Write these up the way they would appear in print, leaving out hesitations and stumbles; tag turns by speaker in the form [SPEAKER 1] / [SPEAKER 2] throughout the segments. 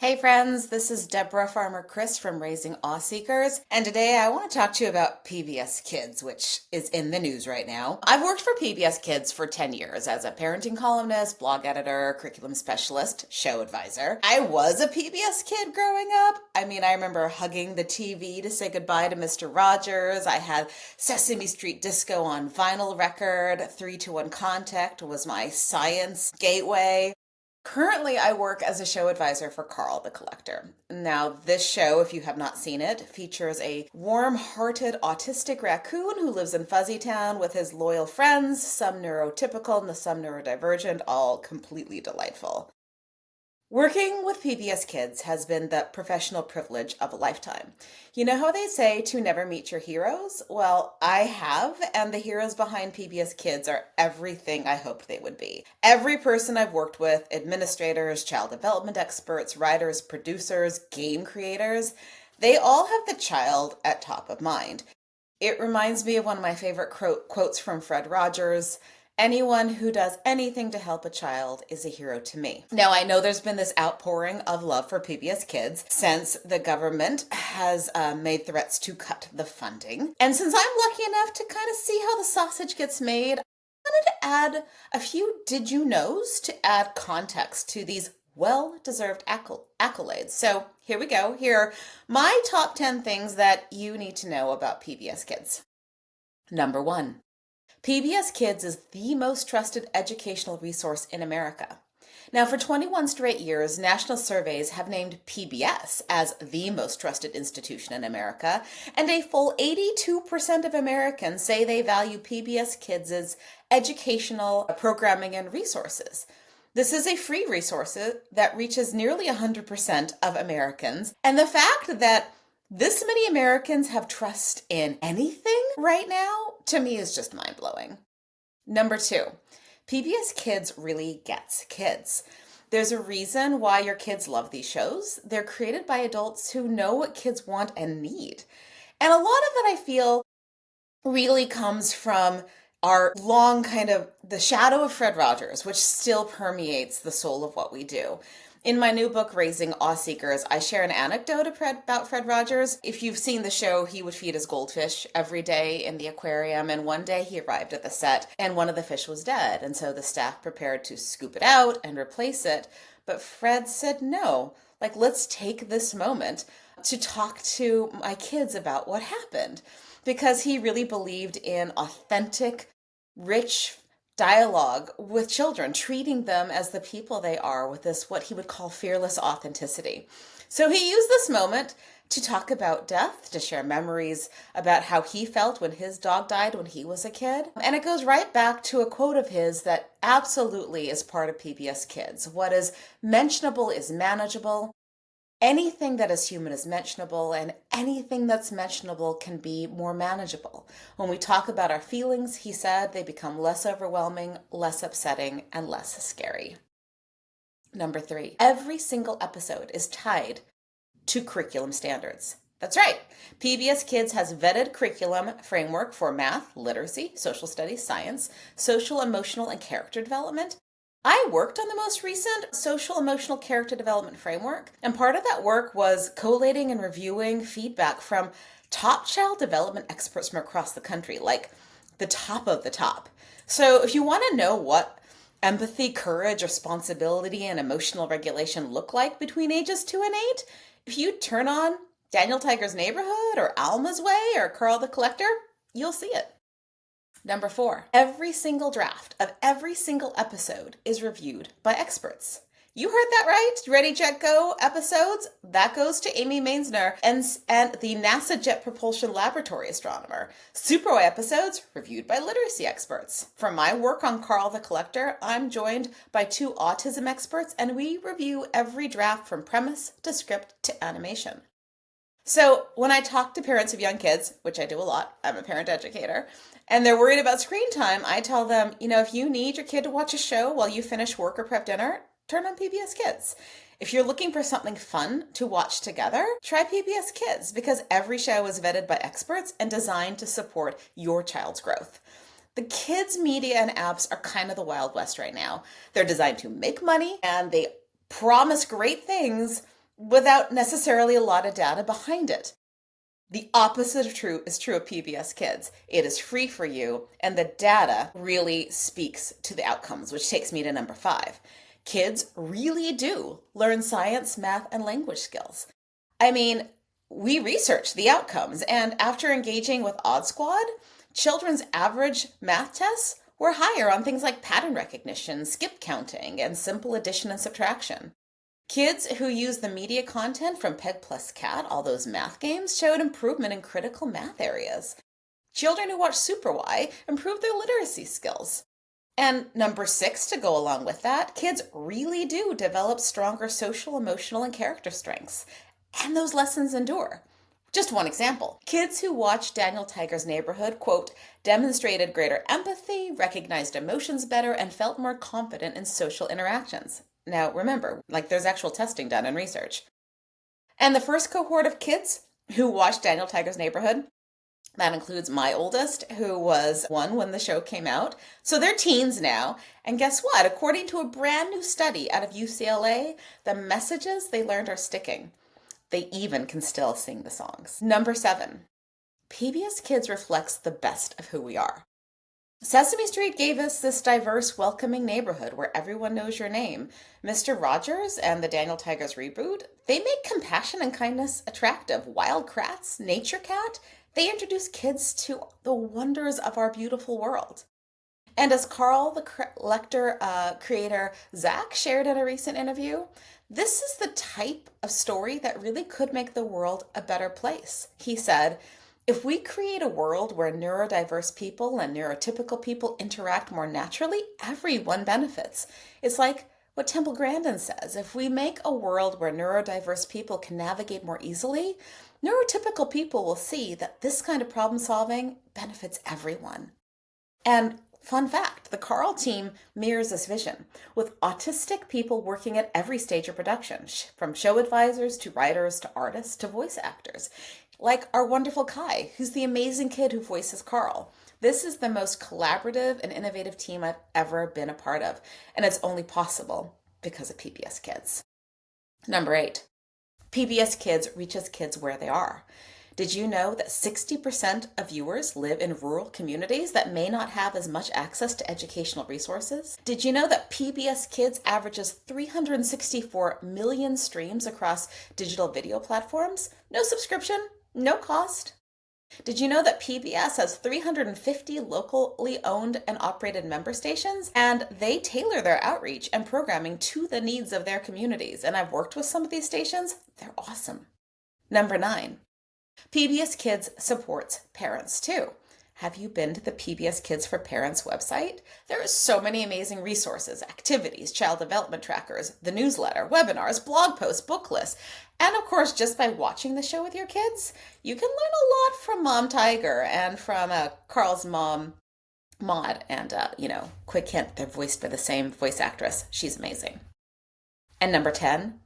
[SPEAKER 1] Hey friends, this is Deborah Farmer Chris from Raising Awe Seekers, and today I want to talk to you about PBS Kids, which is in the news right now. I've worked for PBS Kids for 10 years as a parenting columnist, blog editor, curriculum specialist, show advisor. I was a PBS kid growing up. I remember hugging the TV to say goodbye to Mr. Rogers. I had Sesame Street Disco on vinyl record. 3-2-1 Contact was my science gateway. Currently, I work as a show advisor for Carl the Collector. Now, this show, if you have not seen it, features a warm-hearted autistic raccoon who lives in Fuzzy Town with his loyal friends, some neurotypical and some neurodivergent, all completely delightful. Working with PBS Kids has been the professional privilege of a lifetime. You know how they say to never meet your heroes? Well, I have, and the heroes behind PBS Kids are everything I hoped they would be. Every person I've worked with, administrators, child development experts, writers, producers, game creators, they all have the child at top of mind. It reminds me of one of my favorite quotes from Fred Rogers. Anyone who does anything to help a child is a hero to me. Now, I know there's been this outpouring of love for PBS Kids since the government has made threats to cut the funding. And since I'm lucky enough to kind of see how the sausage gets made, I wanted to add a few did you knows to add context to these well-deserved accolades. So here we go. Here are my top 10 things that you need to know about PBS Kids. Number 1. PBS Kids is the most trusted educational resource in America. Now, for 21 straight years, national surveys have named PBS as the most trusted institution in America, and a full 82% of Americans say they value PBS Kids' educational programming and resources. This is a free resource that reaches nearly 100% of Americans, and the fact that this many Americans have trust in anything right now, to me, is just mind-blowing. Number 2, PBS Kids really gets kids. There's a reason why your kids love these shows. They're created by adults who know what kids want and need. And a lot of it, I feel, really comes from our long the shadow of Fred Rogers, which still permeates the soul of what we do. In my new book, Raising Awe Seekers, I share an anecdote about Fred Rogers. If you've seen the show, he would feed his goldfish every day in the aquarium, and one day he arrived at the set and one of the fish was dead, and so the staff prepared to scoop it out and replace it. But Fred said no, let's take this moment to talk to my kids about what happened, because he really believed in authentic, rich dialogue with children, treating them as the people they are with this, what he would call fearless authenticity. So he used this moment to talk about death, to share memories about how he felt when his dog died when he was a kid. And it goes right back to a quote of his that absolutely is part of PBS Kids. What is mentionable is manageable. Anything that is human is mentionable, and anything that's mentionable can be more manageable. When we talk about our feelings, he said, they become less overwhelming, less upsetting, and less scary. Number 3, every single episode is tied to curriculum standards. That's right. PBS Kids has vetted curriculum framework for math, literacy, social studies, science, social, emotional, and character development. I worked on the most recent social emotional character development framework, and part of that work was collating and reviewing feedback from top child development experts from across the country, like the top of the top. So if you want to know what empathy, courage, responsibility, and emotional regulation look like between ages 2 and 8, if you turn on Daniel Tiger's Neighborhood or Alma's Way or Carl the Collector, you'll see it. Number 4, every single draft of every single episode is reviewed by experts. You heard that right. Ready, Jet, Go episodes, that goes to Amy Mainsner and the NASA Jet Propulsion Laboratory astronomer. Superway episodes reviewed by literacy experts. For my work on Carl the Collector, I'm joined by 2 autism experts, and we review every draft from premise to script to animation. So when I talk to parents of young kids, which I do a lot, I'm a parent educator, and they're worried about screen time, I tell them, if you need your kid to watch a show while you finish work or prep dinner, turn on PBS Kids. If you're looking for something fun to watch together, try PBS Kids, because every show is vetted by experts and designed to support your child's growth. The kids' media and apps are kind of the Wild West right now. They're designed to make money, and they promise great things, without necessarily a lot of data behind it. The opposite of true is true of PBS Kids. It is free for you, and the data really speaks to the outcomes, which takes me to number 5. Kids really do learn science, math, and language skills. I mean, we researched the outcomes, and after engaging with Odd Squad, children's average math tests were higher on things like pattern recognition, skip counting, and simple addition and subtraction. Kids who use the media content from Peg Plus Cat, all those math games, showed improvement in critical math areas. Children who watch Super Y improved their literacy skills. And number 6, to go along with that, kids really do develop stronger social, emotional, and character strengths. And those lessons endure. Just one example. Kids who watched Daniel Tiger's Neighborhood, quote, demonstrated greater empathy, recognized emotions better, and felt more confident in social interactions. Now, remember, there's actual testing done and research. And the first cohort of kids who watched Daniel Tiger's Neighborhood, that includes my oldest, who was 1 when the show came out. So they're teens now. And guess what? According to a brand new study out of UCLA, the messages they learned are sticking. They even can still sing the songs. Number 7, PBS Kids reflects the best of who we are. Sesame Street gave us this diverse, welcoming neighborhood where everyone knows your name. Mr. Rogers and the Daniel Tigers reboot, they make compassion and kindness attractive. Wild Kratts, Nature Cat, they introduce kids to the wonders of our beautiful world. And as Carl the Lecter creator Zach shared in a recent interview, this is the type of story that really could make the world a better place. He said, if we create a world where neurodiverse people and neurotypical people interact more naturally, everyone benefits. It's like what Temple Grandin says. If we make a world where neurodiverse people can navigate more easily, neurotypical people will see that this kind of problem solving benefits everyone. And fun fact, the Carl team mirrors this vision, with autistic people working at every stage of production, from show advisors to writers to artists to voice actors. Like our wonderful Kai, who's the amazing kid who voices Carl. This is the most collaborative and innovative team I've ever been a part of, and it's only possible because of PBS Kids. Number 8, PBS Kids reaches kids where they are. Did you know that 60% of viewers live in rural communities that may not have as much access to educational resources? Did you know that PBS Kids averages 364 million streams across digital video platforms? No subscription, no cost. Did you know that PBS has 350 locally owned and operated member stations? And they tailor their outreach and programming to the needs of their communities. And I've worked with some of these stations. They're awesome. Number 9. PBS Kids supports parents too. Have you been to the PBS Kids for Parents website? There are so many amazing resources, activities, child development trackers, the newsletter, webinars, blog posts, book lists. And of course, just by watching the show with your kids, you can learn a lot from Mom Tiger and from Carl's mom, Maud. And, quick hint, they're voiced by the same voice actress. She's amazing. And number 10,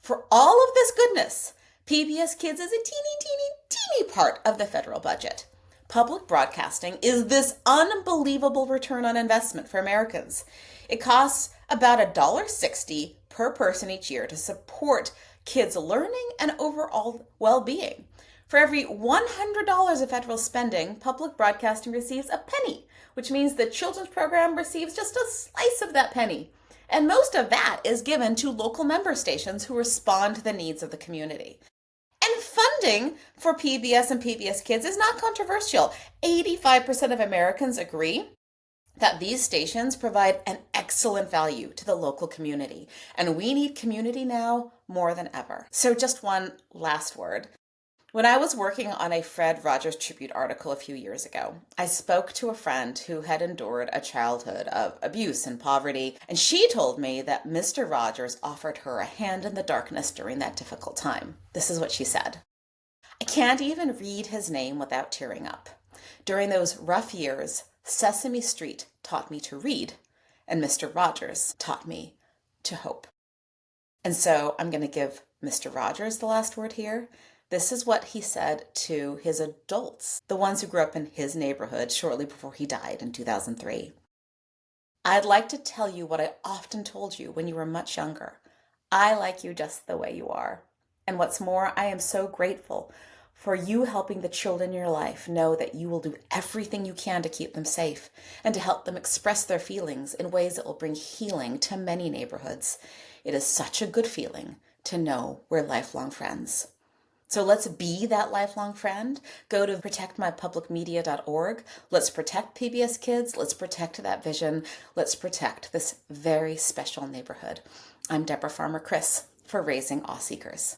[SPEAKER 1] for all of this goodness, PBS Kids is a teeny part of the federal budget. Public broadcasting is this unbelievable return on investment for Americans. It costs about $1.60 per person each year to support kids' learning and overall well-being. For every $100 of federal spending, public broadcasting receives a penny, which means the children's program receives just a slice of that penny. And most of that is given to local member stations who respond to the needs of the community. And funding for PBS and PBS Kids is not controversial. 85% of Americans agree that these stations provide an excellent value to the local community. And we need community now more than ever. So just one last word. When I was working on a Fred Rogers tribute article a few years ago, I spoke to a friend who had endured a childhood of abuse and poverty, and she told me that Mr. Rogers offered her a hand in the darkness during that difficult time. This is what she said. I can't even read his name without tearing up. During those rough years, Sesame Street taught me to read, and Mr. Rogers taught me to hope. And so I'm going to give Mr. Rogers the last word here. This is what he said to his adults, the ones who grew up in his neighborhood shortly before he died in 2003. I'd like to tell you what I often told you when you were much younger. I like you just the way you are. And what's more, I am so grateful for you helping the children in your life know that you will do everything you can to keep them safe and to help them express their feelings in ways that will bring healing to many neighborhoods. It is such a good feeling to know we're lifelong friends. So let's be that lifelong friend. Go to protectmypublicmedia.org. Let's protect PBS Kids. Let's protect that vision. Let's protect this very special neighborhood. I'm Deborah Farmer Chris for Raising Awe Seekers.